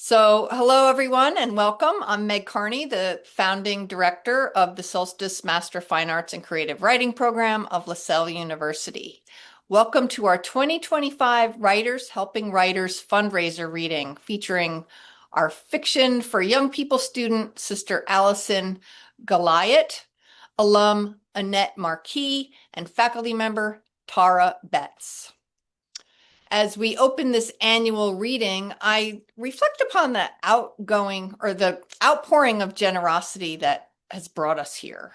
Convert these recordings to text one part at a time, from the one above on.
Hello everyone and welcome. I'm Meg Carney, the founding director of the Solstice Master Fine Arts and Creative Writing Program of LaSalle University. Welcome to our 2025 Writers Helping Writers fundraiser reading featuring our fiction for young people student, Sister Allison Gliot, alum Annette Marquis, and faculty member Tara Betts. As we open this annual reading, I reflect upon the outpouring of generosity that has brought us here.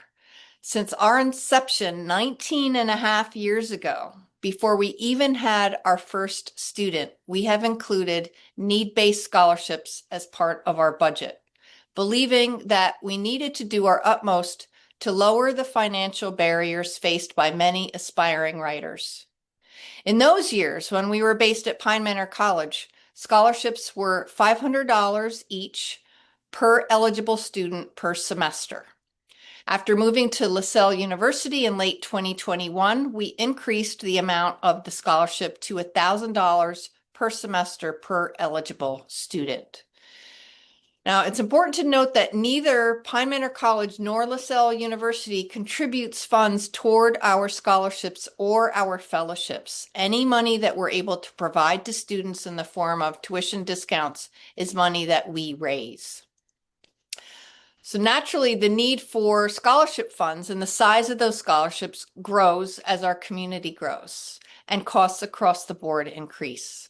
Since our inception 19 and a half years ago, before we even had our first student, we have included need-based scholarships as part of our budget, believing that we needed to do our utmost to lower the financial barriers faced by many aspiring writers. In those years, when we were based at Pine Manor College, scholarships were $500 each per eligible student per semester. After moving to LaSalle University in late 2021, we increased the amount of the scholarship to $1,000 per semester per eligible student. Now, it's important to note that neither Pine Manor College nor LaSalle University contributes funds toward our scholarships or our fellowships. Any money that we're able to provide to students in the form of tuition discounts is money that we raise. So naturally, the need for scholarship funds and the size of those scholarships grows as our community grows and costs across the board increase.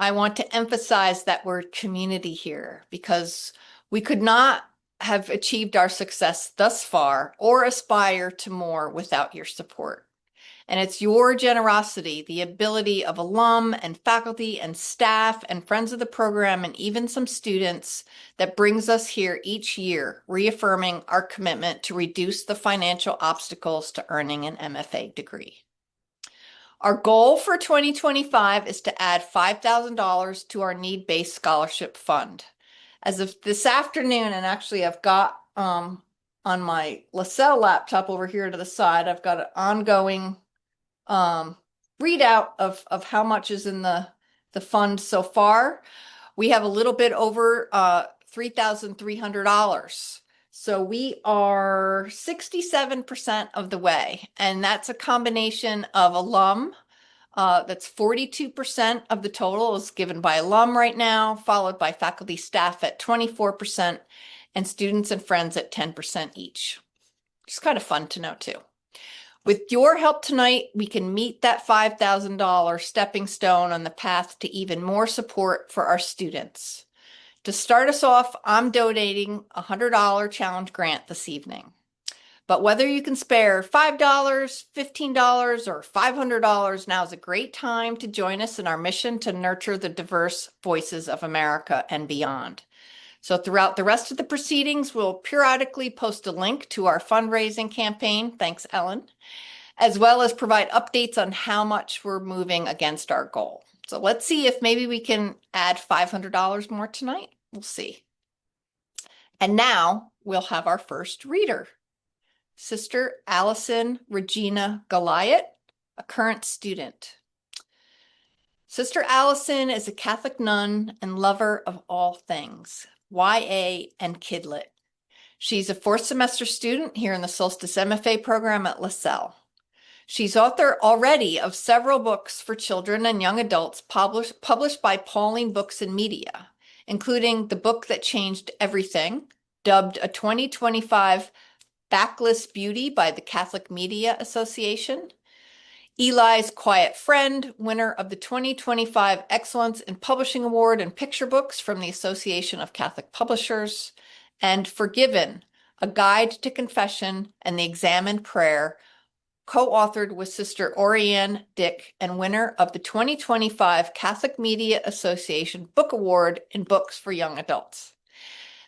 I want to emphasize that word community here because we could not have achieved our success thus far or aspire to more without your support. And it's your generosity, the ability of alum and faculty and staff and friends of the program and even some students that brings us here each year, reaffirming our commitment to reduce the financial obstacles to earning an MFA degree. Our goal for 2025 is to add $5,000 to our need-based scholarship fund. As of this afternoon, and actually I've got on my LaSalle laptop over here to the side, I've got an ongoing readout of how much is in the fund so far. We have a little bit over $3,300. So we are 67% of the way, and that's a combination of alum. That's 42% of the total is given by alum right now, followed by faculty staff at 24% and students and friends at 10% each. It's kind of fun to know too. With your help tonight, we can meet that $5,000 stepping stone on the path to even more support for our students. To start us off, I'm donating a $100 challenge grant this evening. But whether you can spare $5, $15, or $500, now is a great time to join us in our mission to nurture the diverse voices of America and beyond. So throughout the rest of the proceedings, we'll periodically post a link to our fundraising campaign, thanks Ellen, as well as provide updates on how much we're moving against our goal. So let's see if maybe we can add $500 more tonight. We'll see. And now we'll have our first reader, Sister Allison Regina Gliot, a current student. Sister Allison is a Catholic nun and lover of all things, YA and Kidlit. She's a fourth semester student here in the Solstice MFA program at LaSalle. She's author already of several books for children and young adults published by Pauline Books and Media, including The Book That Changed Everything, dubbed a 2025 Backless Beauty by the Catholic Media Association, Eli's Quiet Friend, winner of the 2025 Excellence in Publishing Award in Picture Books from the Association of Catholic Publishers, and Forgiven, A Guide to Confession and the Examined Prayer, co-authored with Sister Orianne Dick and winner of the 2025 Catholic Media Association Book Award in Books for Young Adults.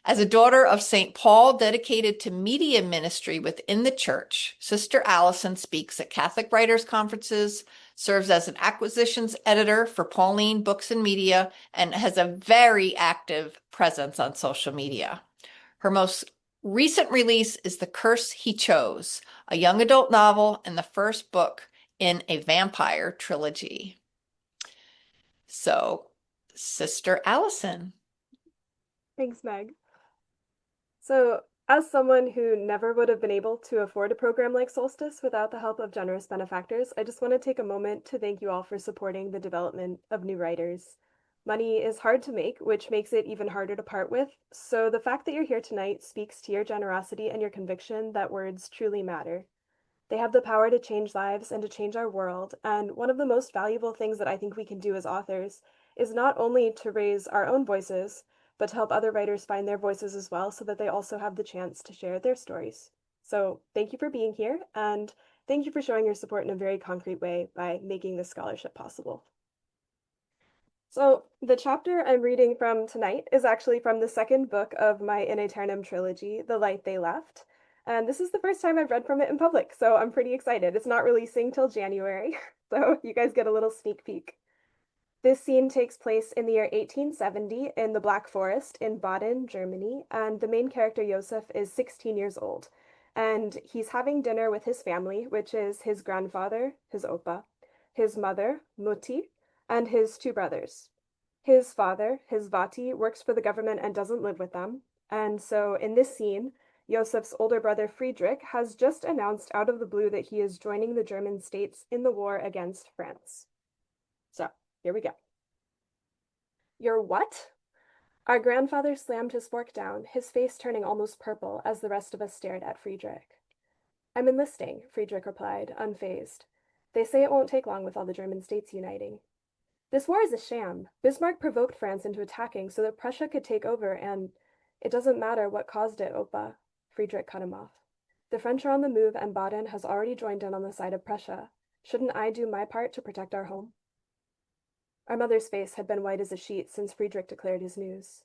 As a daughter of St. Paul dedicated to media ministry within the church, Sister Allison speaks at Catholic Writers Conferences, serves as an acquisitions editor for Pauline Books and Media, and has a very active presence on social media. Her most recent release is The Curse He Chose, a young adult novel and the first book in a vampire trilogy. So, Sister Allison, Thanks, Meg. So, as someone who never would have been able to afford a program like Solstice without the help of generous benefactors, I just want to take a moment to thank you all for supporting the development of new writers. Money is hard to make, which makes it even harder to part with. So, the fact that you're here tonight speaks to your generosity and your conviction that words truly matter. They have the power to change lives and to change our world. And one of the most valuable things that I think we can do as authors is not only to raise our own voices, but to help other writers find their voices as well so that they also have the chance to share their stories. So thank you for being here, and thank you for showing your support in a very concrete way by making this scholarship possible. So the chapter I'm reading from tonight is actually from the second book of my In Aeternum trilogy, The Light They Left. And this is the first time I've read from it in public, so I'm pretty excited. It's not releasing till January, so you guys get a little sneak peek. This scene takes place in the year 1870 in the Black Forest in Baden, Germany, and the main character, Josef, is 16 years old. And he's having dinner with his family, which is his grandfather, his Opa, his mother, Mutti, and his two brothers. His father, his Vati, works for the government and doesn't live with them. And so in this scene, Josef's older brother Friedrich has just announced out of the blue that he is joining the German states in the war against France. So, here we go. You're what? Our grandfather slammed his fork down, his face turning almost purple as the rest of us stared at Friedrich. I'm enlisting, Friedrich replied, unfazed. They say it won't take long with all the German states uniting. This war is a sham. Bismarck provoked France into attacking so that Prussia could take over, and it doesn't matter what caused it, Opa. Friedrich cut him off. The French are on the move, and Baden has already joined in on the side of Prussia. Shouldn't I do my part to protect our home? Our mother's face had been white as a sheet since Friedrich declared his news.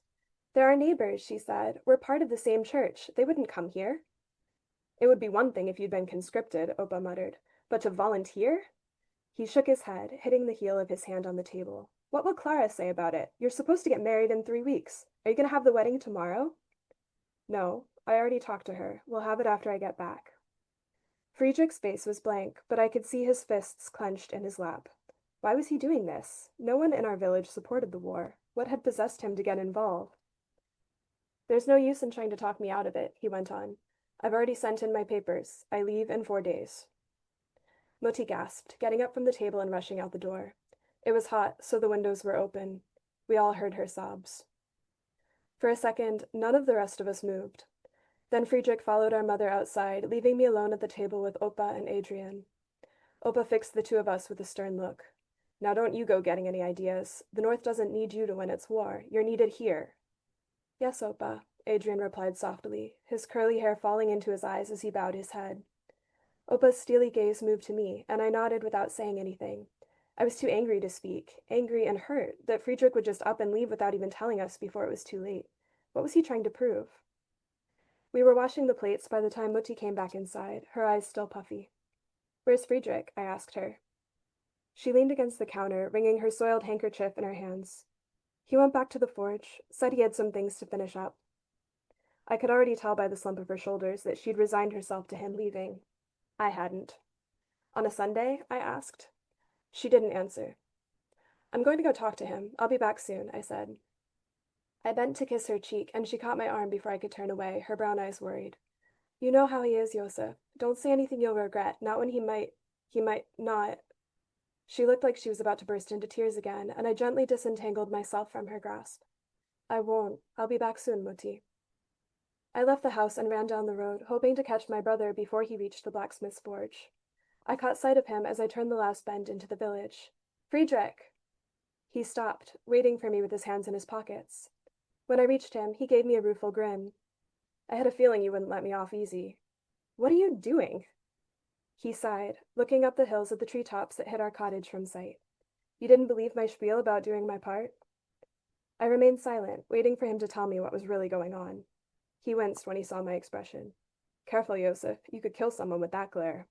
They're our neighbors, she said. We're part of the same church. They wouldn't come here. It would be one thing if you'd been conscripted, Opa muttered, but to volunteer? He shook his head, hitting the heel of his hand on the table. What will Clara say about it? You're supposed to get married in 3 weeks. Are you going to have the wedding tomorrow? No, I already talked to her. We'll have it after I get back. Friedrich's face was blank, but I could see his fists clenched in his lap. Why was he doing this? No one in our village supported the war. What had possessed him to get involved? There's no use in trying to talk me out of it, he went on. I've already sent in my papers. I leave in 4 days. Moti gasped, getting up from the table and rushing out the door. It was hot, so the windows were open. We all heard her sobs. For a second, none of the rest of us moved. Then Friedrich followed our mother outside, leaving me alone at the table with Opa and Adrian. Opa fixed the two of us with a stern look. Now don't you go getting any ideas. The North doesn't need you to win its war. You're needed here. Yes, Opa, Adrian replied softly, his curly hair falling into his eyes as he bowed his head. Opa's steely gaze moved to me, and I nodded without saying anything. I was too angry to speak, angry and hurt that Friedrich would just up and leave without even telling us before it was too late. What was he trying to prove? We were washing the plates by the time Mutti came back inside, her eyes still puffy. Where's Friedrich? I asked her. She leaned against the counter, wringing her soiled handkerchief in her hands. He went back to the forge, said he had some things to finish up. I could already tell by the slump of her shoulders that she'd resigned herself to him leaving. I hadn't. On a Sunday? I asked. She didn't answer. I'm going to go talk to him. I'll be back soon, I said. I bent to kiss her cheek, and she caught my arm before I could turn away, her brown eyes worried. You know how he is, Josef. Don't say anything you'll regret, not when he might not. She looked like she was about to burst into tears again, and I gently disentangled myself from her grasp. I won't. I'll be back soon, Mutti. I left the house and ran down the road, hoping to catch my brother before he reached the blacksmith's forge. I caught sight of him as I turned the last bend into the village. Friedrich! He stopped, waiting for me with his hands in his pockets. When I reached him, he gave me a rueful grin. I had a feeling you wouldn't let me off easy. What are you doing? He sighed, looking up the hills at the treetops that hid our cottage from sight. You didn't believe my spiel about doing my part? I remained silent, waiting for him to tell me what was really going on. He winced when he saw my expression. Careful, Josef. You could kill someone with that glare.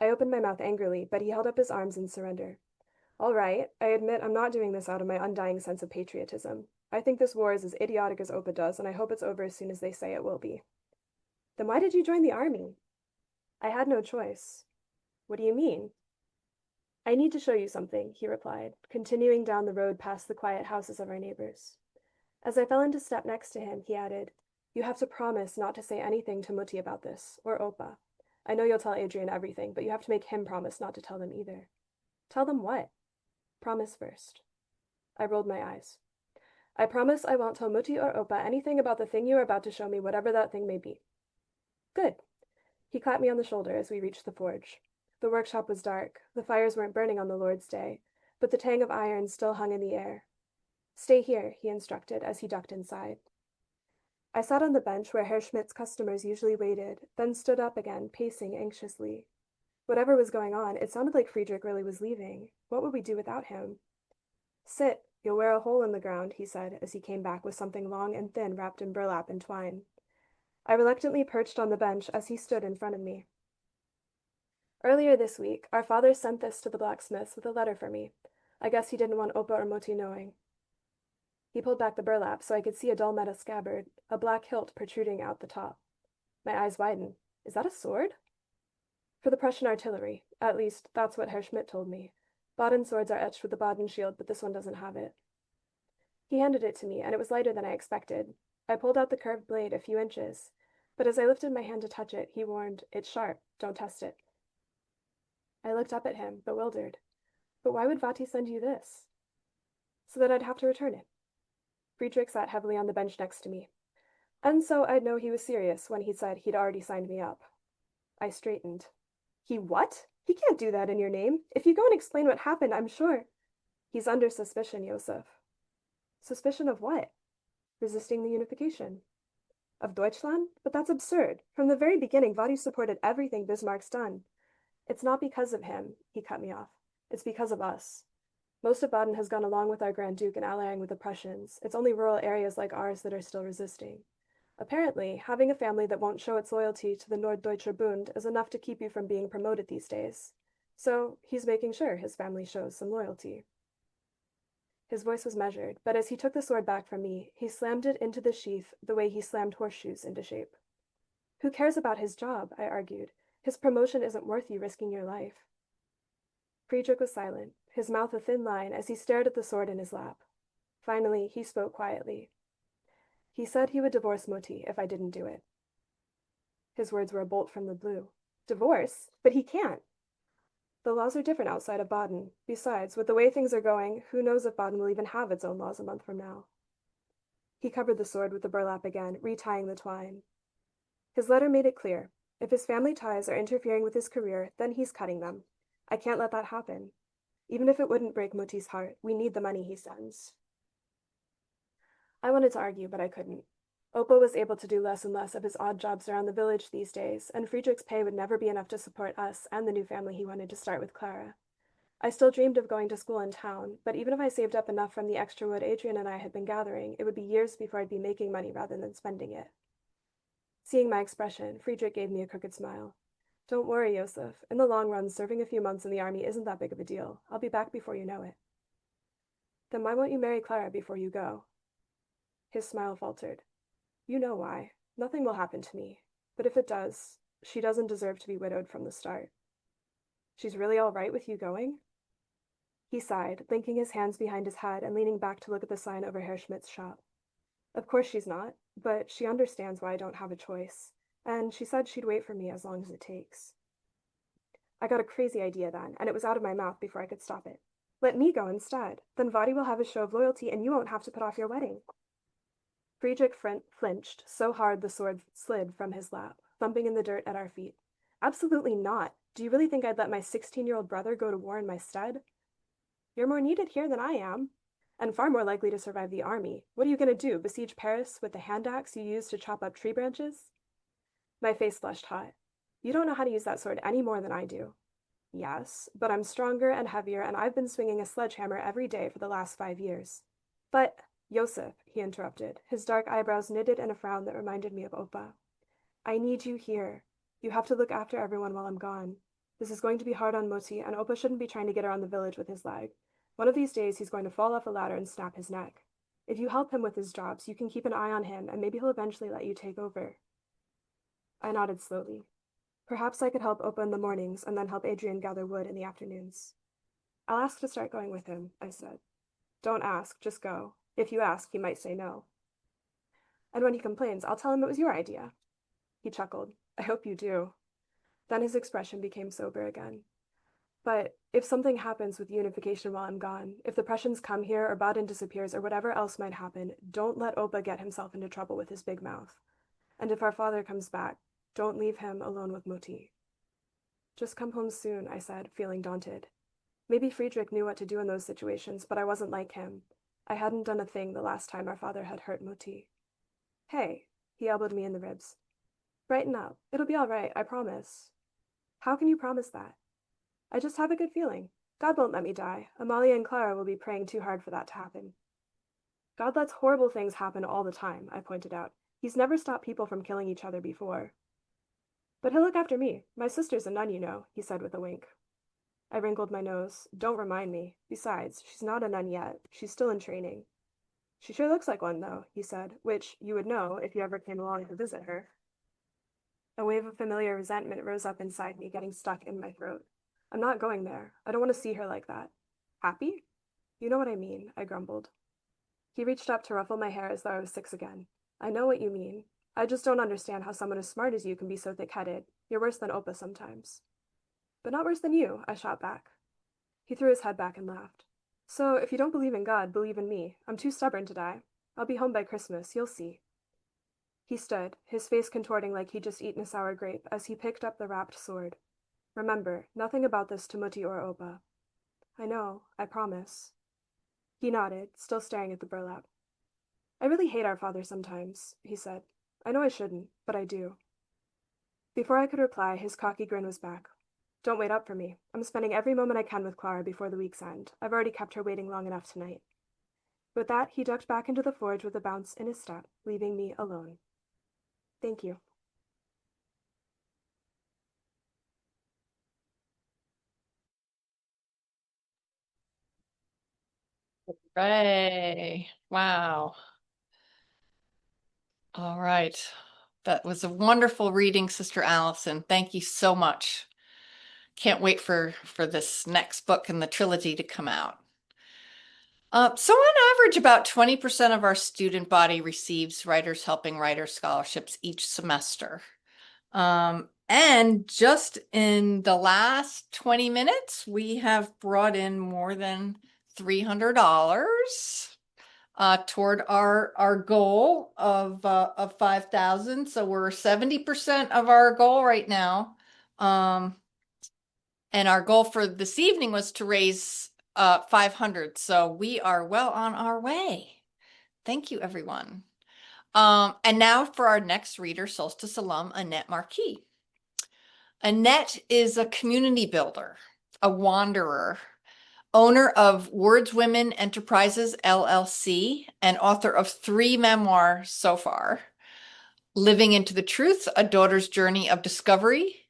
I opened my mouth angrily, but he held up his arms in surrender. All right, I admit I'm not doing this out of my undying sense of patriotism. I think this war is as idiotic as Opa does, and I hope it's over as soon as they say it will be. Then why did you join the army? I had no choice. What do you mean? I need to show you something, he replied, continuing down the road past the quiet houses of our neighbors. As I fell into step next to him, he added, "You have to promise not to say anything to Muti about this, or Opa. I know you'll tell Adrian everything, but you have to make him promise not to tell them either." "Tell them what?" "Promise first." I rolled my eyes. "I promise I won't tell Muti or Opa anything about the thing you are about to show me, whatever that thing may be." "Good." He clapped me on the shoulder as we reached the forge. The workshop was dark. The fires weren't burning on the Lord's Day, but the tang of iron still hung in the air. "Stay here," he instructed as he ducked inside. I sat on the bench where Herr Schmidt's customers usually waited, then stood up again, pacing anxiously. Whatever was going on, it sounded like Friedrich really was leaving. What would we do without him? "Sit, you'll wear a hole in the ground," he said as he came back with something long and thin wrapped in burlap and twine. I reluctantly perched on the bench as he stood in front of me. "Earlier this week, our father sent this to the blacksmith's with a letter for me. I guess he didn't want Opa or Moti knowing." He pulled back the burlap so I could see a dull metal scabbard, a black hilt protruding out the top. My eyes widened. "Is that a sword?" "For the Prussian artillery. At least, that's what Herr Schmidt told me. Baden swords are etched with the Baden shield, but this one doesn't have it." He handed it to me, and it was lighter than I expected. I pulled out the curved blade a few inches, but as I lifted my hand to touch it, he warned, "It's sharp. Don't test it." I looked up at him, bewildered. "But why would Vati send you this?" "So that I'd have to return it." Friedrich sat heavily on the bench next to me. And so I'd know he was serious when he said he'd already signed me up. I straightened. "He what? He can't do that in your name. If you go and explain what happened, I'm sure—" "He's under suspicion, Josef." "Suspicion of what?" "Resisting the unification." "Of Deutschland? But that's absurd. From the very beginning, Vati supported everything Bismarck's done." "It's not because of him," he cut me off. "It's because of us. Most of Baden has gone along with our Grand Duke in allying with the Prussians. It's only rural areas like ours that are still resisting. Apparently, having a family that won't show its loyalty to the Norddeutscher Bund is enough to keep you from being promoted these days. So he's making sure his family shows some loyalty." His voice was measured, but as he took the sword back from me, he slammed it into the sheath the way he slammed horseshoes into shape. "Who cares about his job?" I argued. "His promotion isn't worth you risking your life." Friedrich was silent, his mouth a thin line as he stared at the sword in his lap. Finally, he spoke quietly. "He said he would divorce Mutti if I didn't do it." His words were a bolt from the blue. "Divorce? But he can't." "The laws are different outside of Baden. Besides, with the way things are going, who knows if Baden will even have its own laws a month from now." He covered the sword with the burlap again, retying the twine. His letter made it clear. If his family ties are interfering with his career, then he's cutting them. I can't let that happen. Even if it wouldn't break Muti's heart, we need the money he sends. I wanted to argue, but I couldn't. Opa was able to do less and less of his odd jobs around the village these days, and Friedrich's pay would never be enough to support us and the new family he wanted to start with Clara. I still dreamed of going to school in town, but even if I saved up enough from the extra wood Adrian and I had been gathering, it would be years before I'd be making money rather than spending it. Seeing my expression, Friedrich gave me a crooked smile. "Don't worry, Josef. In the long run, serving a few months in the army isn't that big of a deal. I'll be back before you know it." "Then why won't you marry Clara before you go?" His smile faltered. "You know why. Nothing will happen to me. But if it does, she doesn't deserve to be widowed from the start." "She's really all right with you going?" He sighed, linking his hands behind his head and leaning back to look at the sign over Herr Schmidt's shop. "Of course she's not, but she understands why I don't have a choice, and she said she'd wait for me as long as it takes." I got a crazy idea then, and it was out of my mouth before I could stop it. "Let me go instead. Then Vadi will have a show of loyalty and you won't have to put off your wedding." Friedrich flinched so hard the sword slid from his lap, thumping in the dirt at our feet. "Absolutely not. Do you really think I'd let my 16-year-old brother go to war in my stead?" "You're more needed here than I am, and far more likely to survive the army. What are you going to do, besiege Paris with the hand axe you used to chop up tree branches?" My face flushed hot. "You don't know how to use that sword any more than I do." "Yes, but I'm stronger and heavier, and I've been swinging a sledgehammer every day for the last 5 years." "But—" "Josef," he interrupted, his dark eyebrows knitted in a frown that reminded me of Opa. "I need you here. You have to look after everyone while I'm gone. This is going to be hard on Moti, and Opa shouldn't be trying to get around the village with his leg. One of these days he's going to fall off a ladder and snap his neck. If you help him with his jobs, you can keep an eye on him, and maybe he'll eventually let you take over." I nodded slowly. "Perhaps I could help Opa in the mornings and then help Adrian gather wood in the afternoons." "I'll ask to start going with him," I said. "Don't ask, just go. If you ask, he might say no." And when he complains, I'll tell him it was your idea. He chuckled. I hope you do. Then his expression became sober again. But if something happens with unification while I'm gone, if the Prussians come here or Baden disappears or whatever else might happen, don't let Opa get himself into trouble with his big mouth. And if our father comes back, don't leave him alone with Mutti. Just come home soon, I said, feeling daunted. Maybe Friedrich knew what to do in those situations, but I wasn't like him. I hadn't done a thing the last time our father had hurt Mutti. Hey, he elbowed me in the ribs. Brighten up. It'll be all right, I promise. How can you promise that? I just have a good feeling. God won't let me die. Amalia and Clara will be praying too hard for that to happen. God lets horrible things happen all the time, I pointed out. He's never stopped people from killing each other before. But he'll look after me. My sister's a nun, you know, he said with a wink. I wrinkled my nose. Don't remind me. Besides, she's not a nun yet. She's still in training. She sure looks like one, though, he said, which you would know if you ever came along to visit her. A wave of familiar resentment rose up inside me, getting stuck in my throat. I'm not going there. I don't want to see her like that. Happy? You know what I mean, I grumbled. He reached up to ruffle my hair as though I was 6 again. I know what you mean. I just don't understand how someone as smart as you can be so thick-headed. You're worse than Opa sometimes. But not worse than you, I shot back. He threw his head back and laughed. So, if you don't believe in God, believe in me. I'm too stubborn to die. I'll be home by Christmas, you'll see. He stood, his face contorting like he'd just eaten a sour grape, as he picked up the wrapped sword. Remember, nothing about this to Mutti or Opa. I know, I promise. He nodded, still staring at the burlap. I really hate our father sometimes, he said. I know I shouldn't, but I do. Before I could reply, his cocky grin was back. Don't wait up for me. I'm spending every moment I can with Clara before the week's end. I've already kept her waiting long enough tonight. With that, he ducked back into the forge with a bounce in his step, leaving me alone. Thank you. Ray. Wow. All right. That was a wonderful reading, Sister Allison. Thank you so much. Can't wait for this next book in the trilogy to come out. So on average, about 20% of our student body receives Writers Helping Writers scholarships each semester. And just in the last 20 minutes, we have brought in more than $300 toward our goal of 5,000. So we're 70% of our goal right now. And our goal for this evening was to raise 500. So we are well on our way. Thank you, everyone. And now for our next reader, Solstice alum, Annette Marquis. Annette is a community builder, a wanderer, owner of Words Women Enterprises, LLC, and author of 3 memoirs so far, Living into the Truth, A Daughter's Journey of Discovery,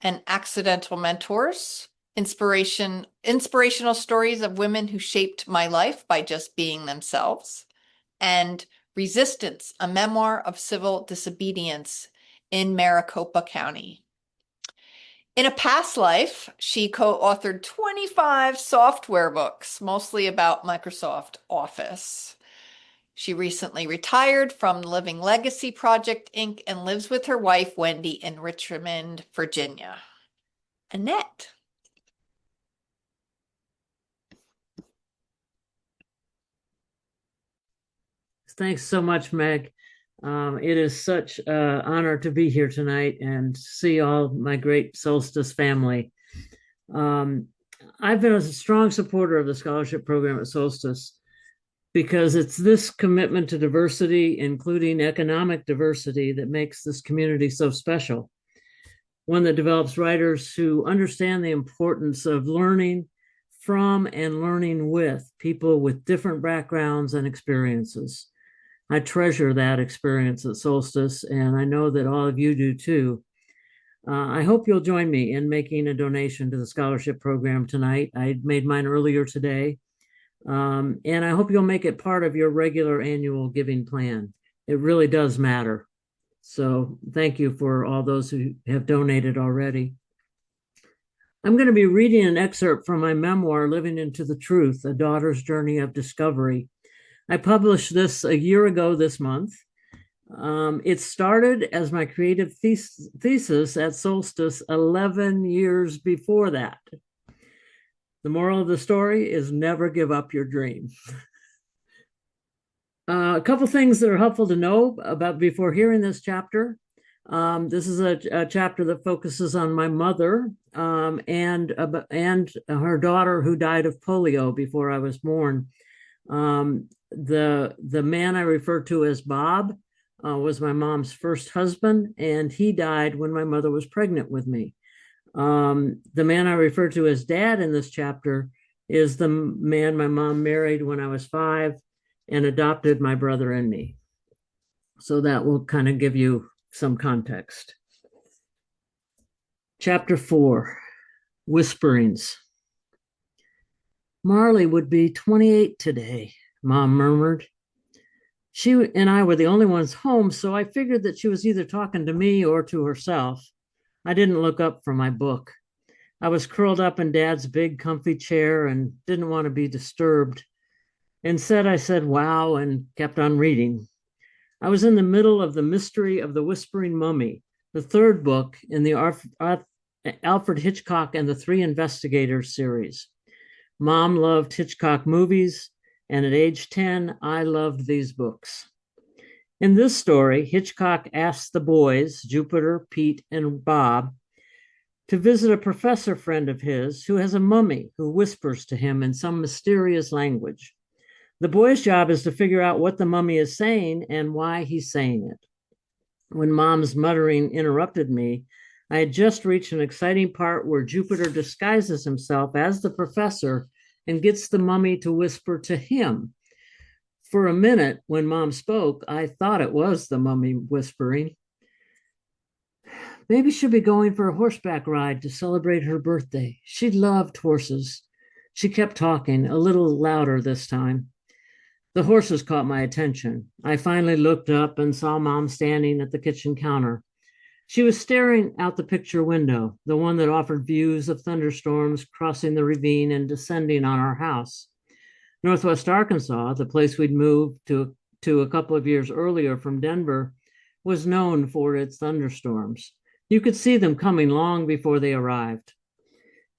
and Accidental Mentors, inspirational stories of women who shaped my life by just being themselves, and Resistance, a memoir of civil disobedience in Maricopa County. In a past life, she co-authored 25 software books, mostly about Microsoft Office. She recently retired from Living Legacy Project, Inc. and lives with her wife, Wendy, in Richmond, Virginia. Annette. Thanks so much, Meg. It is such an honor to be here tonight and see all my great Solstice family. I've been a strong supporter of the scholarship program at Solstice because it's this commitment to diversity, including economic diversity, that makes this community so special. One that develops writers who understand the importance of learning from and learning with people with different backgrounds and experiences. I treasure that experience at Solstice, and I know that all of you do too. I hope you'll join me in making a donation to the scholarship program tonight. I made mine earlier today, and I hope you'll make it part of your regular annual giving plan. It really does matter. So thank you for all those who have donated already. I'm going to be reading an excerpt from my memoir, Living into the Truth, A Daughter's Journey of Discovery. I published this a year ago this month. It started as my creative thesis at Solstice 11 years before that. The moral of the story is never give up your dream. A couple things that are helpful to know about before hearing this chapter. This is a chapter that focuses on my mother and her daughter who died of polio before I was born. The man I refer to as Bob was my mom's first husband, and he died when my mother was pregnant with me. The man I refer to as Dad in this chapter is the man my mom married when I was 5 and adopted my brother and me. So that will kind of give you some context. Chapter 4, Whisperings. Marley would be 28 today, Mom murmured. She and I were the only ones home, so I figured that she was either talking to me or to herself. I didn't look up from my book. I was curled up in Dad's big, comfy chair and didn't want to be disturbed. Instead, I said, wow, and kept on reading. I was in the middle of The Mystery of the Whispering Mummy, the third book in the Alfred Hitchcock and the Three Investigators series. Mom loved Hitchcock movies, and at age 10, I loved these books. In this story, Hitchcock asked the boys, Jupiter, Pete, and Bob, to visit a professor friend of his who has a mummy who whispers to him in some mysterious language. The boy's job is to figure out what the mummy is saying and why he's saying it. When Mom's muttering interrupted me, I had just reached an exciting part where Jupiter disguises himself as the professor and gets the mummy to whisper to him. For a minute, when Mom spoke, I thought it was the mummy whispering. Maybe she'll be going for a horseback ride to celebrate her birthday. She loved horses. She kept talking, a little louder this time. The horses caught my attention. I finally looked up and saw Mom standing at the kitchen counter. She was staring out the picture window, the one that offered views of thunderstorms crossing the ravine and descending on our house. Northwest Arkansas, the place we'd moved to a couple of years earlier from Denver, was known for its thunderstorms. You could see them coming long before they arrived.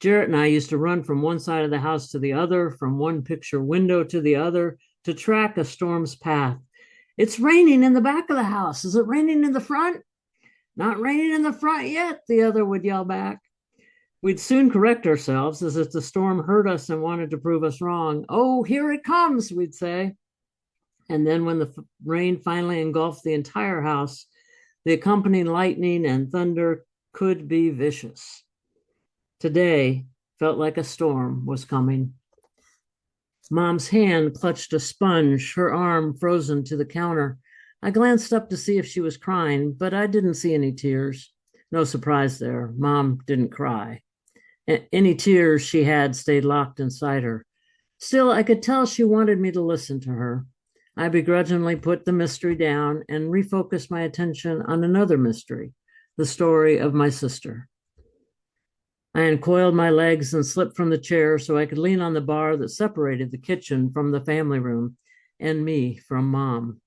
Jarrett and I used to run from one side of the house to the other, from one picture window to the other, to track a storm's path. It's raining in the back of the house. Is it raining in the front? Not raining in the front yet, the other would yell back. We'd soon correct ourselves as if the storm heard us and wanted to prove us wrong. Oh, here it comes, we'd say. And then when the rain finally engulfed the entire house, the accompanying lightning and thunder could be vicious. Today felt like a storm was coming. Mom's hand clutched a sponge, her arm frozen to the counter. I glanced up to see if she was crying, but I didn't see any tears. No surprise there. Mom didn't cry. Any tears she had stayed locked inside her. Still, I could tell she wanted me to listen to her. I begrudgingly put the mystery down and refocused my attention on another mystery, the story of my sister. I uncoiled my legs and slipped from the chair so I could lean on the bar that separated the kitchen from the family room and me from Mom.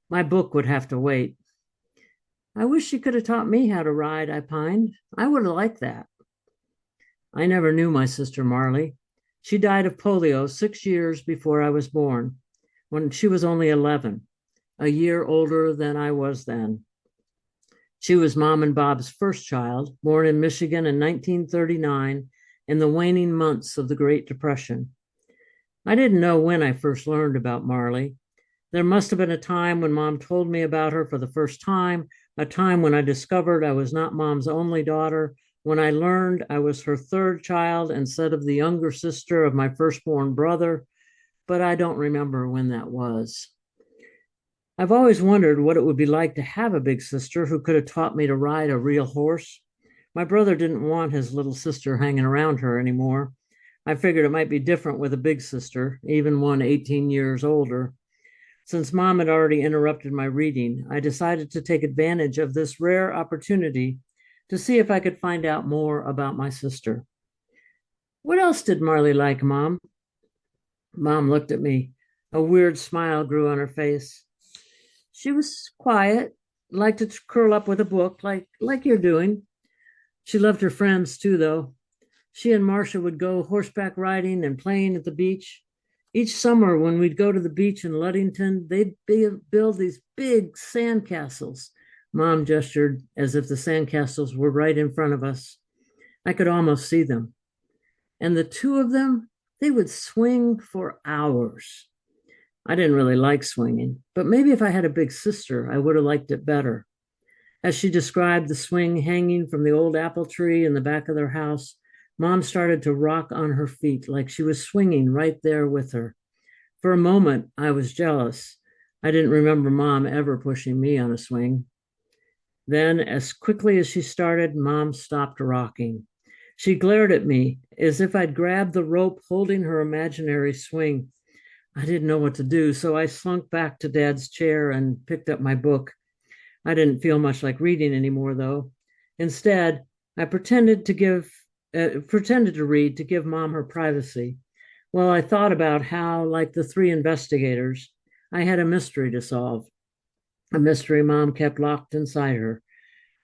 My book would have to wait. I wish she could have taught me how to ride, I pined. I would have liked that. I never knew my sister Marley. She died of polio 6 years before I was born, when she was only 11, a year older than I was then. She was Mom and Bob's first child, born in Michigan in 1939 in the waning months of the Great Depression. I didn't know when I first learned about Marley. There must have been a time when Mom told me about her for the first time, a time when I discovered I was not Mom's only daughter, when I learned I was her third child instead of the younger sister of my firstborn brother, but I don't remember when that was. I've always wondered what it would be like to have a big sister who could have taught me to ride a real horse. My brother didn't want his little sister hanging around her anymore. I figured it might be different with a big sister, even one 18 years older. Since Mom had already interrupted my reading, I decided to take advantage of this rare opportunity to see if I could find out more about my sister. What else did Marley like, Mom? Mom looked at me. A weird smile grew on her face. She was quiet, liked to curl up with a book like you're doing. She loved her friends too, though. She and Marcia would go horseback riding and playing at the beach. Each summer, when we'd go to the beach in Ludington, they'd build these big sandcastles. Mom gestured as if the sandcastles were right in front of us. I could almost see them. And the two of them, they would swing for hours. I didn't really like swinging, but maybe if I had a big sister, I would have liked it better. As she described the swing hanging from the old apple tree in the back of their house, Mom started to rock on her feet like she was swinging right there with her. For a moment, I was jealous. I didn't remember Mom ever pushing me on a swing. Then, as quickly as she started, Mom stopped rocking. She glared at me as if I'd grabbed the rope holding her imaginary swing. I didn't know what to do, so I slunk back to Dad's chair and picked up my book. I didn't feel much like reading anymore, though. Instead, I pretended to read to give Mom her privacy. Well, I thought about how, like the three investigators, I had a mystery to solve, a mystery Mom kept locked inside her.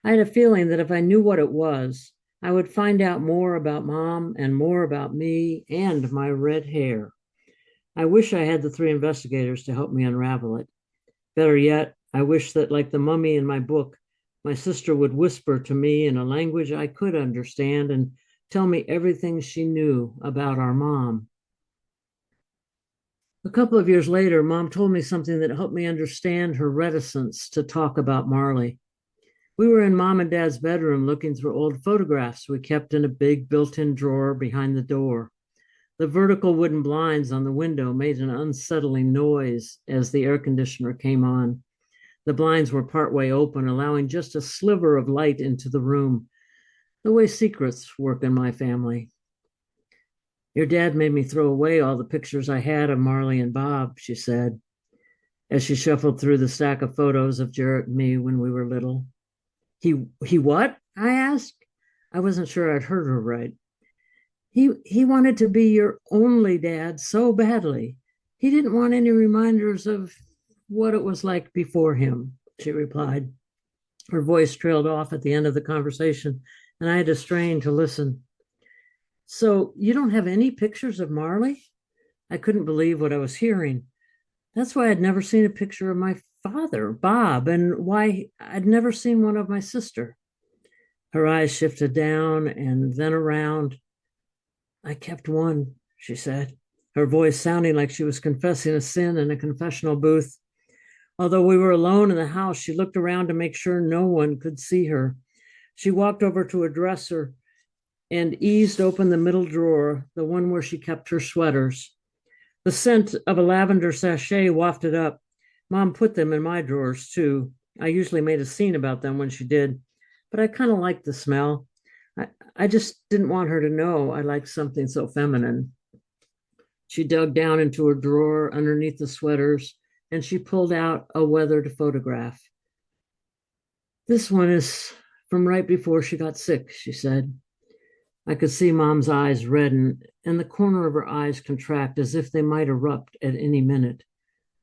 I had a feeling that if I knew what it was, I would find out more about Mom and more about me and my red hair. I wish I had the three investigators to help me unravel it. Better yet, I wish that, like the mummy in my book, my sister would whisper to me in a language I could understand and tell me everything she knew about our mom. A couple of years later, Mom told me something that helped me understand her reticence to talk about Marley. We were in Mom and Dad's bedroom looking through old photographs we kept in a big built-in drawer behind the door. The vertical wooden blinds on the window made an unsettling noise as the air conditioner came on. The blinds were partway open, allowing just a sliver of light into the room, the way secrets work in my family. Your dad made me throw away all the pictures I had of Marley and Bob, she said, as she shuffled through the stack of photos of Jarrett and me when we were little. He what? I asked. I wasn't sure I'd heard her right. He wanted to be your only dad so badly. He didn't want any reminders of what it was like before him, she replied. Her voice trailed off at the end of the conversation, and I had to strain to listen. So you don't have any pictures of Marley? I couldn't believe what I was hearing. That's why I'd never seen a picture of my father, Bob, and why I'd never seen one of my sister. Her eyes shifted down and then around. I kept one, she said, her voice sounding like she was confessing a sin in a confessional booth. Although we were alone in the house, she looked around to make sure no one could see her. She walked over to a dresser and eased open the middle drawer, the one where she kept her sweaters. The scent of a lavender sachet wafted up. Mom put them in my drawers, too. I usually made a scene about them when she did, but I kind of liked the smell. I just didn't want her to know I liked something so feminine. She dug down into her drawer underneath the sweaters, and she pulled out a weathered photograph. This one is from right before she got sick, she said. I could see Mom's eyes redden and the corner of her eyes contract as if they might erupt at any minute.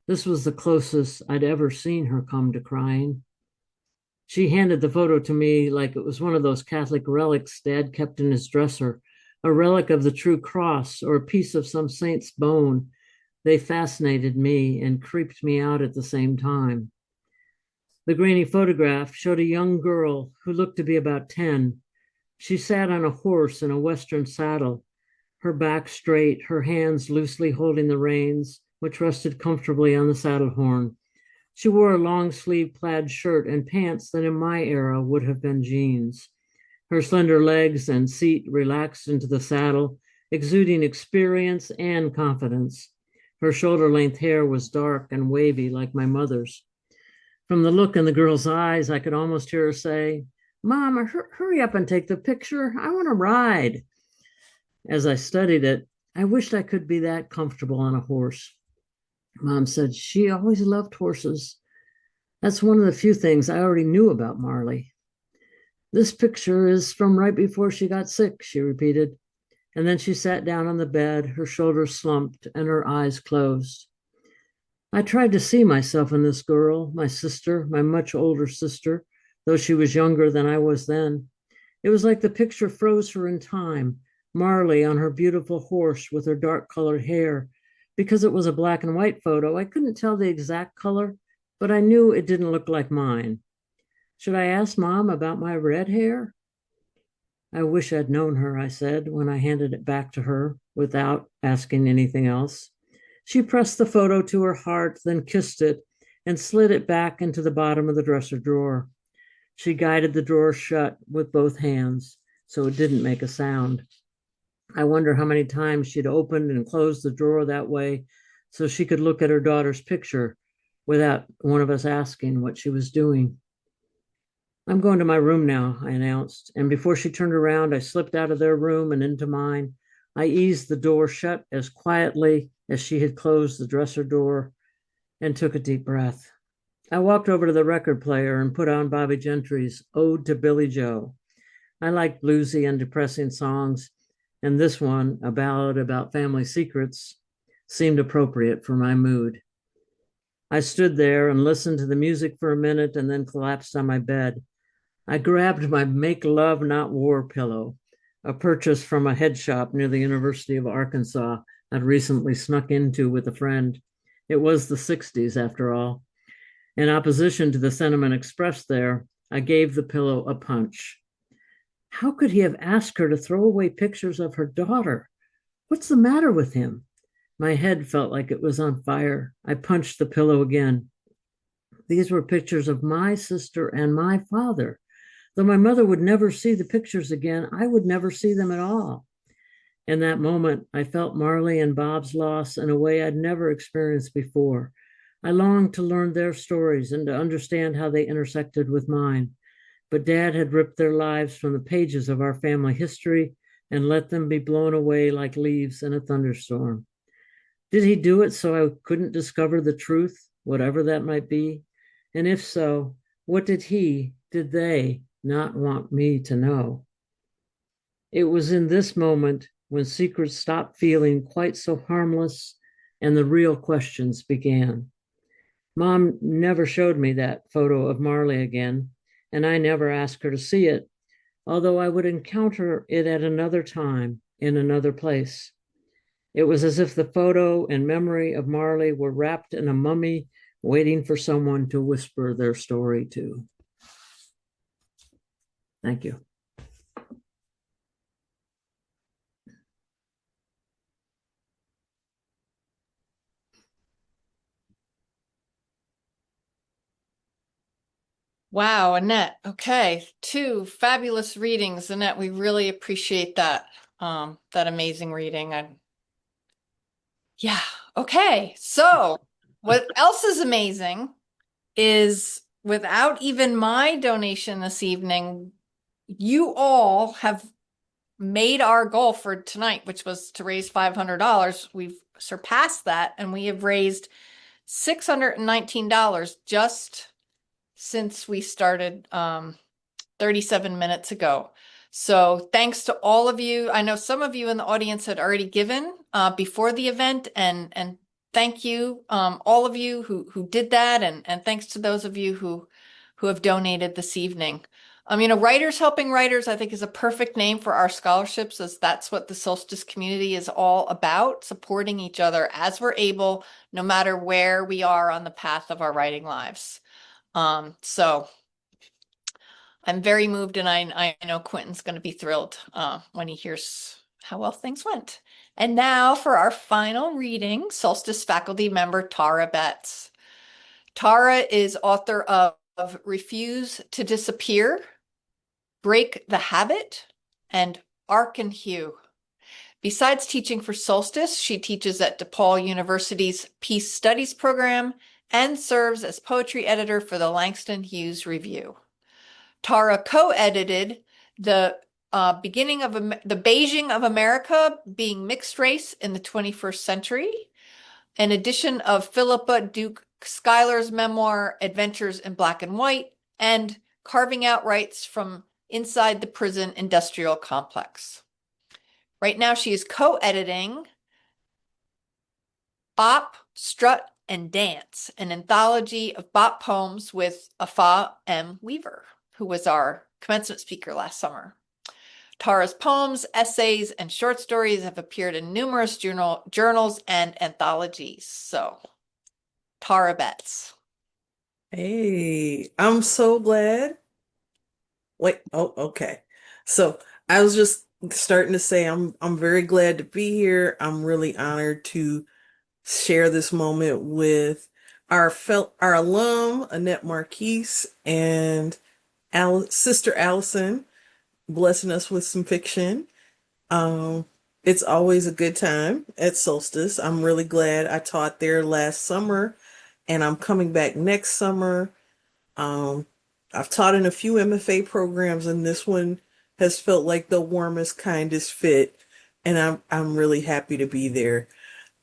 This was the closest I'd ever seen her come to crying. She handed the photo to me like it was one of those Catholic relics Dad kept in his dresser, a relic of the true cross or a piece of some saint's bone. They fascinated me and creeped me out at the same time. The grainy photograph showed a young girl who looked to be about 10. She sat on a horse in a Western saddle, her back straight, her hands loosely holding the reins, which rested comfortably on the saddle horn. She wore a long-sleeved plaid shirt and pants that in my era would have been jeans. Her slender legs and seat relaxed into the saddle, exuding experience and confidence. Her shoulder-length hair was dark and wavy like my mother's. From the look in the girl's eyes, I could almost hear her say, "Mom, hurry up and take the picture. I want to ride." As I studied it, I wished I could be that comfortable on a horse. Mom said she always loved horses. That's one of the few things I already knew about Marley. This picture is from right before she got sick, she repeated. And then she sat down on the bed, her shoulders slumped and her eyes closed. I tried to see myself in this girl, my sister, my much older sister, though she was younger than I was then. It was like the picture froze her in time, Marley on her beautiful horse with her dark colored hair. Because it was a black and white photo, I couldn't tell the exact color, but I knew it didn't look like mine. Should I ask Mom about my red hair? I wish I'd known her, I said when I handed it back to her without asking anything else. She pressed the photo to her heart, then kissed it and slid it back into the bottom of the dresser drawer. She guided the drawer shut with both hands so it didn't make a sound. I wonder how many times she'd opened and closed the drawer that way so she could look at her daughter's picture without one of us asking what she was doing. I'm going to my room now, I announced, and before she turned around, I slipped out of their room and into mine. I eased the door shut as quietly as she had closed the dresser door and took a deep breath. I walked over to the record player and put on Bobby Gentry's Ode to Billy Joe. I like bluesy and depressing songs, and this one, a ballad about family secrets, seemed appropriate for my mood. I stood there and listened to the music for a minute and then collapsed on my bed. I grabbed my Make Love Not War pillow, a purchase from a head shop near the University of Arkansas I'd recently snuck into with a friend. It was the 60s, after all. In opposition to the sentiment expressed there, I gave the pillow a punch. How could he have asked her to throw away pictures of her daughter? What's the matter with him? My head felt like it was on fire. I punched the pillow again. These were pictures of my sister and my father. Though my mother would never see the pictures again, I would never see them at all. In that moment, I felt Marley and Bob's loss in a way I'd never experienced before. I longed to learn their stories and to understand how they intersected with mine. But Dad had ripped their lives from the pages of our family history and let them be blown away like leaves in a thunderstorm. Did he do it so I couldn't discover the truth, whatever that might be? And if so, what did they not want me to know? It was in this moment when secrets stopped feeling quite so harmless and the real questions began. Mom never showed me that photo of Marley again, and I never asked her to see it, although I would encounter it at another time in another place. It was as if the photo and memory of Marley were wrapped in a mummy, waiting for someone to whisper their story to. Thank you. Wow, Annette. Okay, two fabulous readings, Annette. We really appreciate that. That amazing reading. Yeah. Okay. So what else is amazing is without even my donation this evening, you all have made our goal for tonight, which was to raise $500. We've surpassed that, and we have raised $619 just since we started 37 minutes ago. So thanks to all of you. I know some of you in the audience had already given before the event, and thank you, all of you who did that, and thanks to those of you who have donated this evening. Writers Helping Writers, I think, is a perfect name for our scholarships, as that's what the Solstice community is all about, supporting each other as we're able, no matter where we are on the path of our writing lives. So I'm very moved, and I know Quentin's going to be thrilled when he hears how well things went. And now for our final reading, Solstice faculty member Tara Betts. Tara is author of Refuse to Disappear, Break the Habit, and Arc and Hue. Besides teaching for Solstice, she teaches at DePaul University's Peace Studies program and serves as poetry editor for the Langston Hughes Review. Tara co-edited the beginning of the Beijing of America being mixed race in the 21st century, an edition of Philippa Duke Schuyler's memoir, Adventures in Black and White, and Carving Out Rights from Inside the Prison Industrial Complex. Right now, she is co-editing Bop, Strut, and Dance, an anthology of bop poems with Afa M. Weaver, who was our commencement speaker last summer. Tara's poems, essays, and short stories have appeared in numerous journals and anthologies. So, Tara Betts. Hey, I'm so glad. Wait, oh, okay. So I was just starting to say I'm very glad to be here. I'm really honored to share this moment with our alum, Annette Marquis, and Sister Allison, blessing us with some fiction. Um, it's always a good time at Solstice. I'm really glad I taught there last summer, and I'm coming back next summer. Um, I've taught in a few MFA programs, and this one has felt like the warmest, kindest fit, and I'm really happy to be there.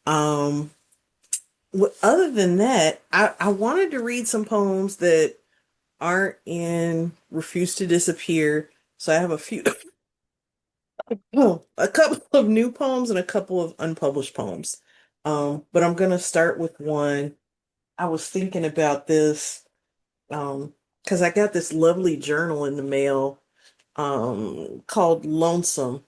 Um, Other than that, I wanted to read some poems that aren't in Refuse to Disappear. So I have a few, a couple of new poems and a couple of unpublished poems. But I'm gonna start with one. I was thinking about this, because I got this lovely journal in the mail, called Lonesome,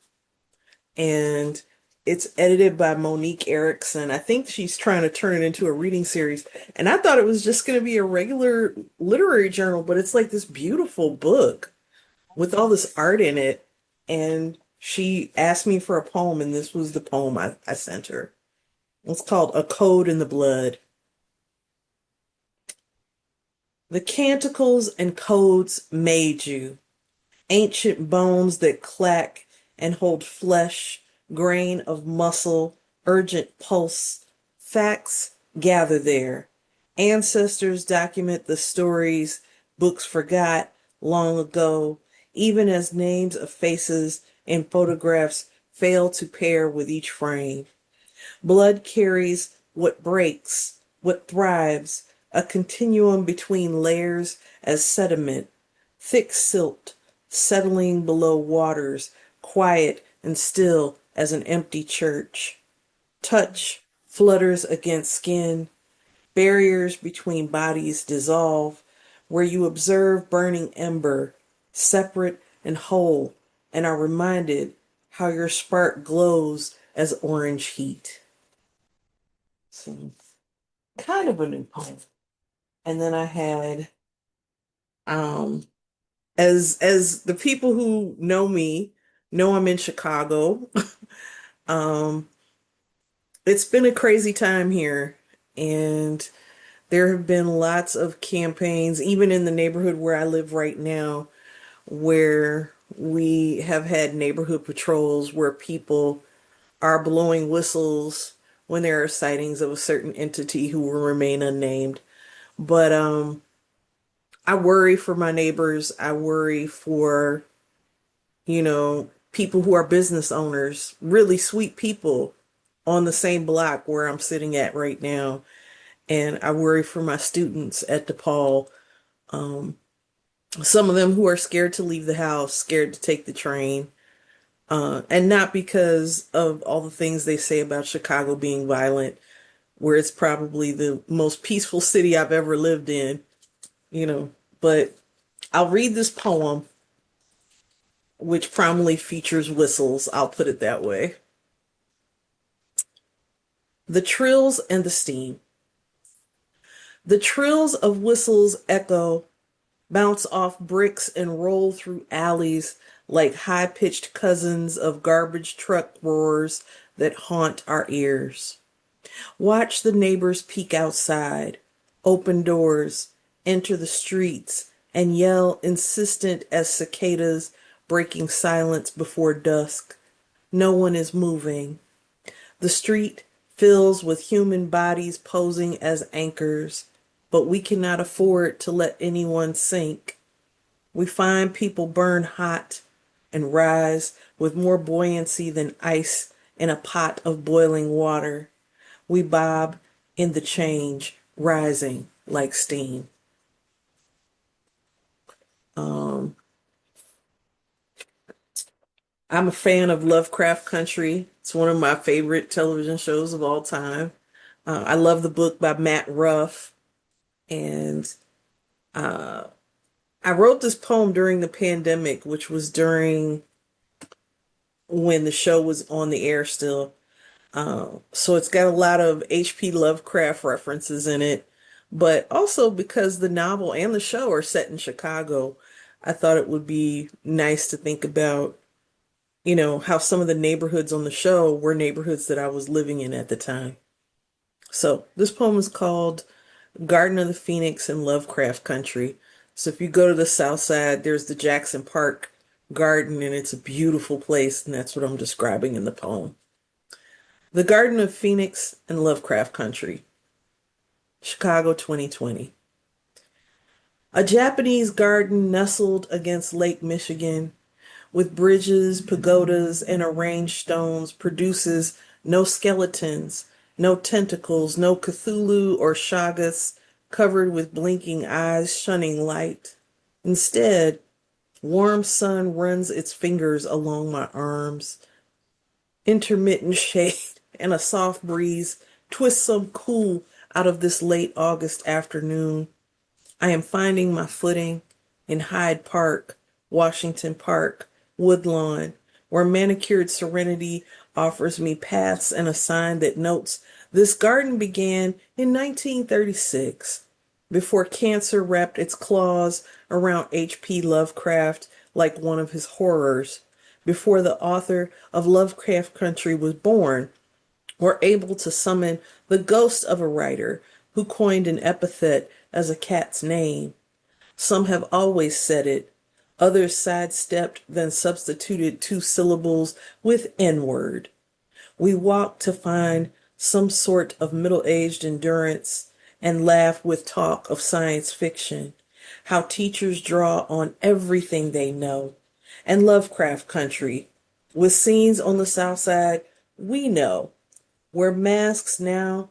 and it's edited by Monique Erickson. I think she's trying to turn it into a reading series. And I thought it was just going to be a regular literary journal, but it's like this beautiful book with all this art in it. And she asked me for a poem, and this was the poem I sent her. It's called A Code in the Blood. The canticles and codes made you, ancient bones that clack and hold flesh, grain of muscle, urgent pulse. Facts gather there. Ancestors document the stories books forgot long ago, even as names of faces in photographs fail to pair with each frame. Blood carries what breaks, what thrives, a continuum between layers as sediment, thick silt, settling below waters, quiet and still as an empty church. Touch flutters against skin, barriers between bodies dissolve, where you observe burning ember, separate and whole, and are reminded how your spark glows as orange heat. So, kind of a new poem. And then I had, um, as the people who know me know, I'm in Chicago. um, it's been a crazy time here, and there have been lots of campaigns, even in the neighborhood where I live right now, where we have had neighborhood patrols where people are blowing whistles when there are sightings of a certain entity who will remain unnamed. But I worry for my neighbors. I worry for, people who are business owners, really sweet people on the same block where I'm sitting at right now. And I worry for my students at DePaul. Um, some of them who are scared to leave the house, scared to take the train. And not because of all the things they say about Chicago being violent, where it's probably the most peaceful city I've ever lived in, you know. But I'll read this poem, which prominently features whistles. I'll put it that way. The trills and the steam. The trills of whistles echo, bounce off bricks, and roll through alleys like high-pitched cousins of garbage truck roars that haunt our ears. Watch the neighbors peek outside, open doors, enter the streets, and yell insistent as cicadas breaking silence before dusk. No one is moving. The street fills with human bodies posing as anchors, but we cannot afford to let anyone sink. We find people burn hot and rise with more buoyancy than ice in a pot of boiling water. We bob in the change, rising like steam. Um, I'm a fan of Lovecraft Country. It's one of my favorite television shows of all time. I love the book by Matt Ruff, and uh, I wrote this poem during the pandemic, which was during when the show was on the air still. So it's got a lot of H.P. Lovecraft references in it, but also because the novel and the show are set in Chicago, I thought it would be nice to think about, how some of the neighborhoods on the show were neighborhoods that I was living in at the time. So this poem is called Garden of the Phoenix in Lovecraft Country. So if you go to the South Side, there's the Jackson Park Garden, and it's a beautiful place, and that's what I'm describing in the poem. The Garden of Phoenix in Lovecraft Country, Chicago 2020. A Japanese garden nestled against Lake Michigan, with bridges, pagodas, and arranged stones, produces no skeletons, no tentacles, no Cthulhu or Shoggoths covered with blinking eyes shunning light. Instead, warm sun runs its fingers along my arms. Intermittent shade and a soft breeze twist some cool out of this late August afternoon. I am finding my footing in Hyde Park, Washington Park, Woodlawn, where manicured serenity offers me paths and a sign that notes this garden began in 1936, before cancer wrapped its claws around H.P. Lovecraft like one of his horrors, before the author of Lovecraft Country was born, or able to summon the ghost of a writer who coined an epithet as a cat's name. Some have always said it, others sidestepped, then substituted two syllables with N-word. We walk to find some sort of middle-aged endurance and laugh with talk of science fiction, how teachers draw on everything they know, and Lovecraft Country, with scenes on the South Side we know, where masks now,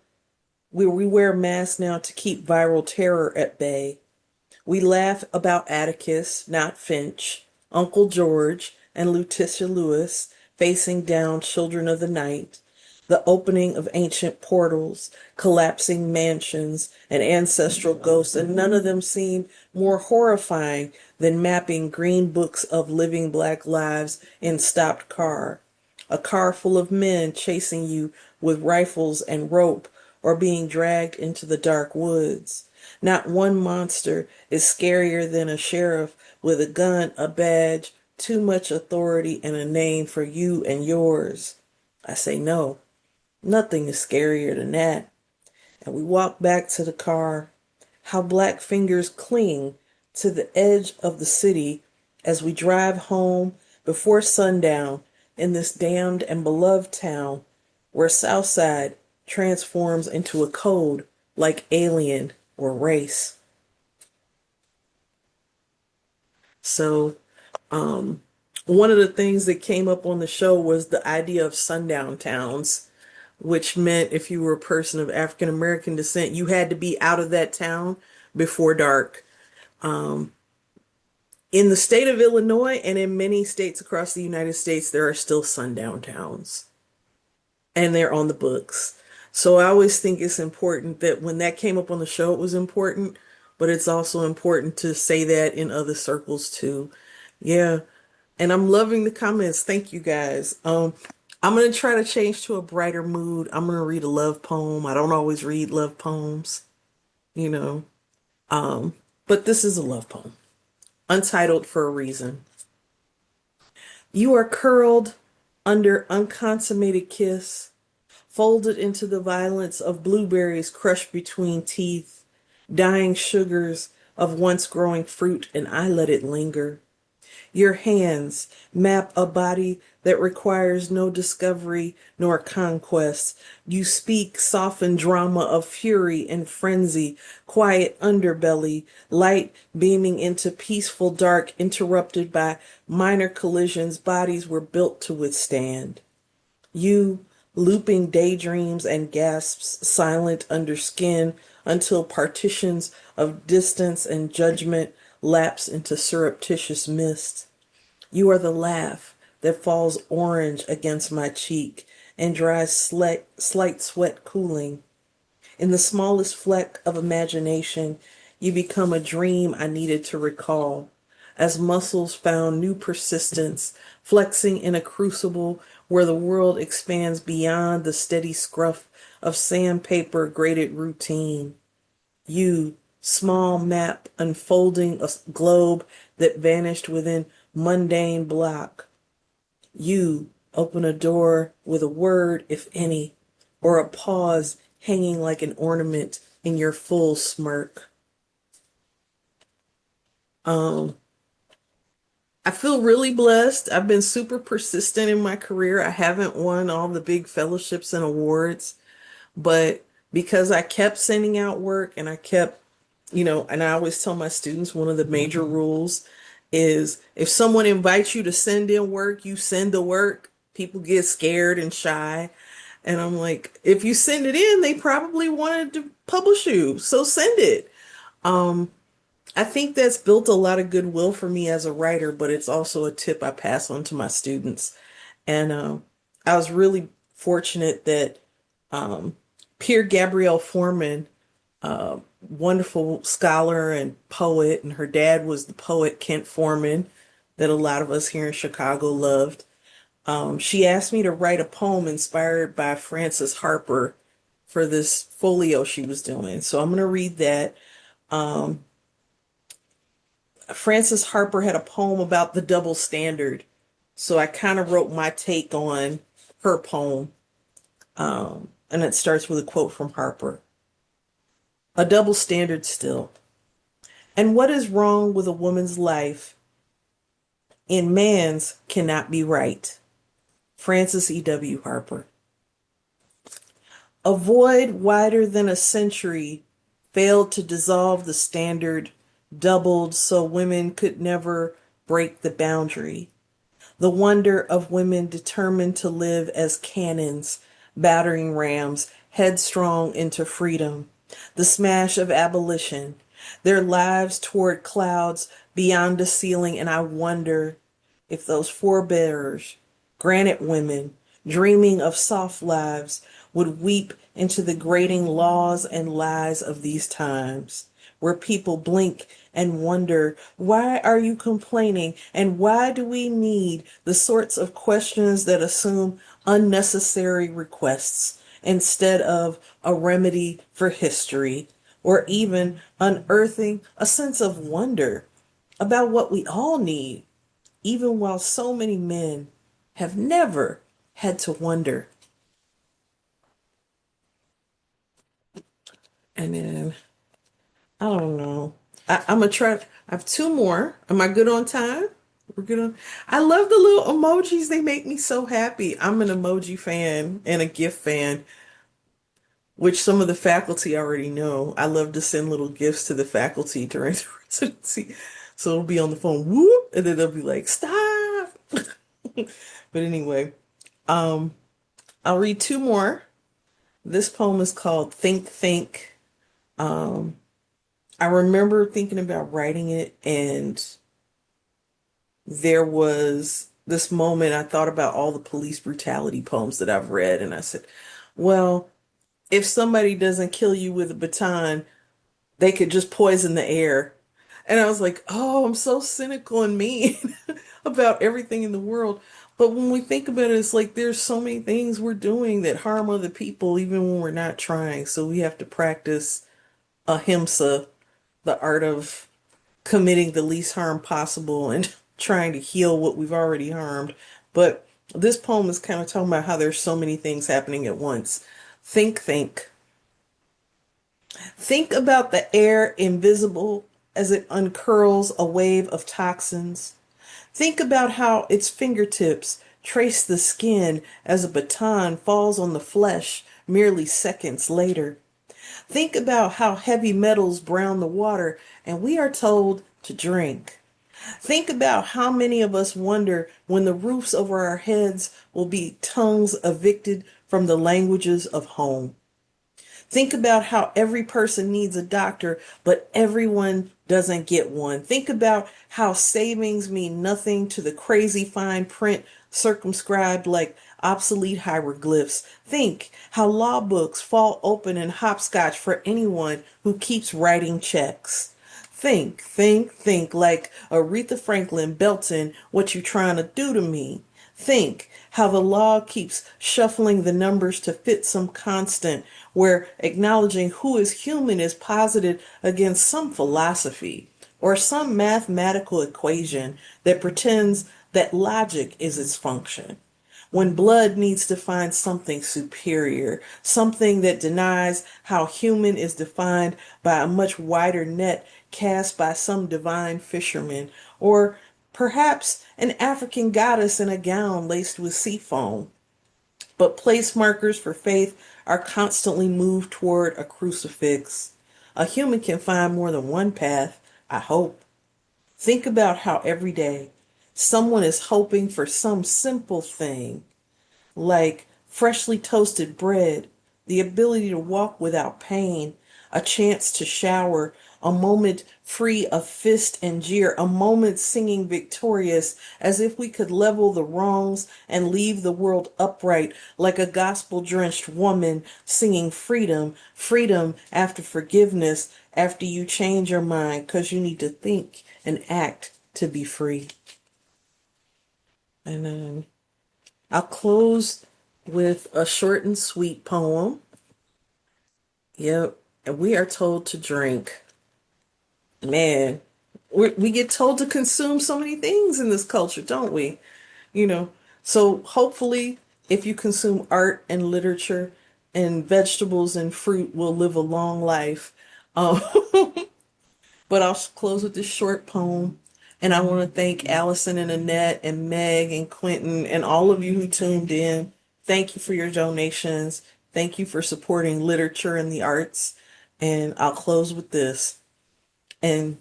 where we wear masks now to keep viral terror at bay. We laugh about Atticus, not Finch, Uncle George, and Letitia Lewis facing down children of the night, the opening of ancient portals, collapsing mansions, and ancestral ghosts, and none of them seem more horrifying than mapping green books of living black lives in stopped car. A car full of men chasing you with rifles and rope, or being dragged into the dark woods. Not one monster is scarier than a sheriff with a gun, a badge, too much authority, and a name for you and yours. I say no. Nothing is scarier than that. And we walk back to the car. How black fingers cling to the edge of the city as we drive home before sundown in this damned and beloved town where Southside transforms into a code like alien or race. So, one of the things that came up on the show was the idea of sundown towns, which meant if you were a person of African American descent, you had to be out of that town before dark. In the state of Illinois and in many states across the United States, there are still sundown towns, and they're on the books. So I always think it's important that when that came up on the show, it was important, but it's also important to say that in other circles too. Yeah. And I'm loving the comments. Thank you guys. I'm going to try to change to a brighter mood. I'm going to read a love poem. I don't always read love poems, you know. But this is a love poem, untitled for a reason. You are curled under unconsummated kiss, folded into the violence of blueberries crushed between teeth, dying sugars of once growing fruit, and I let it linger. Your hands map a body that requires no discovery nor conquest. You speak softened drama of fury and frenzy, quiet underbelly, light beaming into peaceful dark, interrupted by minor collisions bodies were built to withstand. You, looping daydreams and gasps, silent under skin, until partitions of distance and judgment lapse into surreptitious mist. You are the laugh that falls orange against my cheek and dries slight sweat cooling. In the smallest fleck of imagination, you become a dream I needed to recall. As muscles found new persistence, flexing in a crucible where the world expands beyond the steady scruff of sandpaper graded routine. You, small map unfolding a globe that vanished within mundane block. You open a door with a word, if any, or a pause hanging like an ornament in your full smirk. I feel really blessed. I've been super persistent in my career. I haven't won all the big fellowships and awards, but because I kept sending out work and I kept, and I always tell my students one of the major rules is if someone invites you to send in work, you send the work. People get scared and shy. And I'm like, if you send it in, they probably wanted to publish you. So send it. I think that's built a lot of goodwill for me as a writer, but it's also a tip I pass on to my students. And I was really fortunate that Pierre Gabrielle Foreman, wonderful scholar and poet, and her dad was the poet Kent Foreman that a lot of us here in Chicago loved. She asked me to write a poem inspired by Frances Harper for this folio she was doing. So I'm going to read that. Frances Harper had a poem about the double standard. So I kind of wrote my take on her poem. And it starts with a quote from Harper. A double standard still. And what is wrong with a woman's life in man's cannot be right. Francis E.W. Harper. A void wider than a century failed to dissolve the standard, doubled so women could never break the boundary. The wonder of women determined to live as cannons, battering rams, headstrong into freedom. The smash of abolition, their lives toward clouds beyond the ceiling, and I wonder if those forebearers, granite women, dreaming of soft lives, would weep into the grating laws and lies of these times, where people blink and wonder, why are you complaining? And why do we need the sorts of questions that assume unnecessary requests instead of a remedy for history, or even unearthing a sense of wonder about what we all need, even while so many men have never had to wonder. And then, I don't know. I'm going to try. I have two more. Am I good on time? We're good on. I love the little emojis. They make me so happy. I'm an emoji fan and a GIF fan, which some of the faculty already know. I love to send little gifts to the faculty during the residency. So it'll be on the phone, whoop, and then they'll be like, stop. But anyway, I'll read two more. This poem is called Think, Think. I remember thinking about writing it, and there was this moment I thought about all the police brutality poems that I've read, and I said, well, if somebody doesn't kill you with a baton, they could just poison the air. And I was like, oh, I'm so cynical and mean about everything in the world. But when we think about it, it's like there's so many things we're doing that harm other people, even when we're not trying. So we have to practice ahimsa, the art of committing the least harm possible and trying to heal what we've already harmed. But this poem is kind of talking about how there's so many things happening at once. Think, think. Think about the air invisible as it uncurls a wave of toxins. Think about how its fingertips trace the skin as a baton falls on the flesh merely seconds later. Think about how heavy metals brown the water and we are told to drink. Think about how many of us wonder when the roofs over our heads will be tongues evicted from the languages of home. Think about how every person needs a doctor, but everyone doesn't get one. Think about how savings mean nothing to the crazy fine print circumscribed like obsolete hieroglyphs. Think how law books fall open and hopscotch for anyone who keeps writing checks. Think like Aretha Franklin belting "What You Trying to Do to Me." Think how the law keeps shuffling the numbers to fit some constant, where acknowledging who is human is posited against some philosophy or some mathematical equation that pretends that logic is its function. When blood needs to find something superior, something that denies how human is defined by a much wider net cast by some divine fisherman, or perhaps an African goddess in a gown laced with sea foam. But place markers for faith are constantly moved toward a crucifix. A human can find more than one path, I hope. Think about how every day someone is hoping for some simple thing like freshly toasted bread, the ability to walk without pain, a chance to shower, a moment free of fist and jeer, a moment singing victorious as if we could level the wrongs and leave the world upright like a gospel drenched woman singing freedom, freedom after forgiveness, after you change your mind because you need to think and act to be free. And then I'll close with a short and sweet poem. Yep. And we are told to drink. Man, we get told to consume so many things in this culture, don't we? You know, so hopefully, if you consume art and literature and vegetables and fruit, will live a long life. Um, But I'll close with this short poem. And I want to thank Allison and Annette and Meg and Quentin and all of you who tuned in. Thank you for your donations. Thank you for supporting literature and the arts. And I'll close with this. And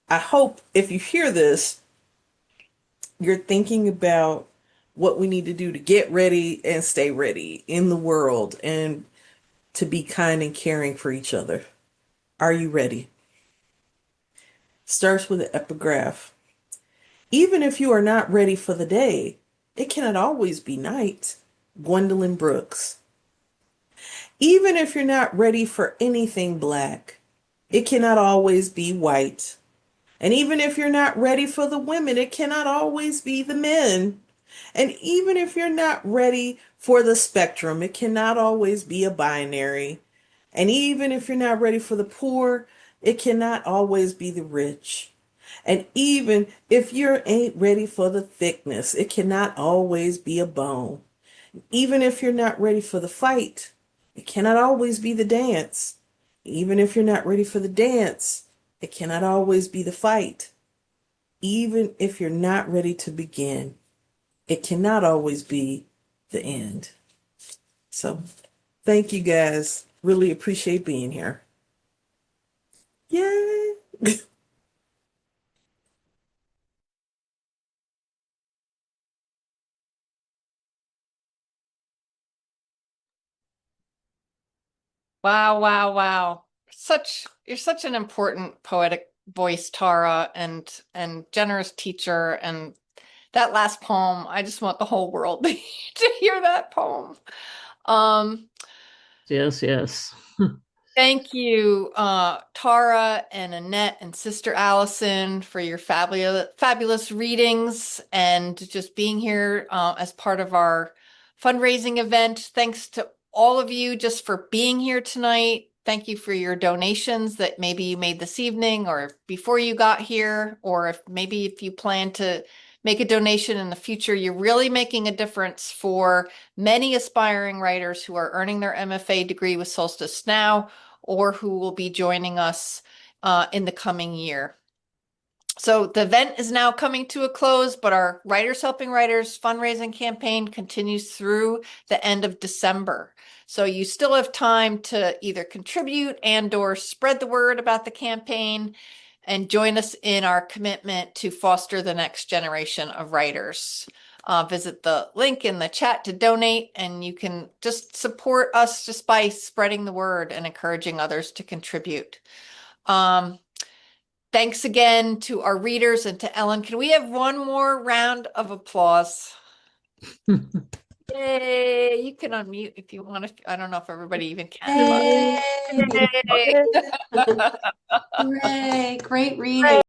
I hope if you hear this, you're thinking about what we need to do to get ready and stay ready in the world and to be kind and caring for each other. Are you ready? Starts with an epigraph. Even if you are not ready for the day, it cannot always be night. Gwendolyn Brooks. Even if you're not ready for anything black, it cannot always be white. And even if you're not ready for the women, it cannot always be the men. And even if you're not ready for the spectrum, it cannot always be a binary. And even if you're not ready for the poor, it cannot always be the rich. And even if you ain't ready for the thickness, it cannot always be a bone. Even if you're not ready for the fight, it cannot always be the dance. Even if you're not ready for the dance, it cannot always be the fight. Even if you're not ready to begin, it cannot always be the end. So, thank you guys. Really appreciate being here. Yay! Wow, wow, wow. You're such an important poetic voice, Tara, and generous teacher. And that last poem, I just want the whole world to hear that poem. Um, Yes, yes. Thank you, Tara and Annette and Sister Allison, for your fabulous readings and just being here as part of our fundraising event. Thanks to all of you just for being here tonight. Thank you for your donations that maybe you made this evening or before you got here, or if you plan to make a donation in the future. You're really making a difference for many aspiring writers who are earning their MFA degree with Solstice Now, or who will be joining us in the coming year. So the event is now coming to a close, but our Writers Helping Writers fundraising campaign continues through the end of December. So you still have time to either contribute and/or spread the word about the campaign and join us in our commitment to foster the next generation of writers. Visit the link in the chat to donate, and you can just support us just by spreading the word and encouraging others to contribute. Thanks again to our readers and to Ellen. Can we have one more round of applause? Yay, you can unmute if you want to. I don't know if everybody even can. Yay! But- Yay. Hooray! Great reading.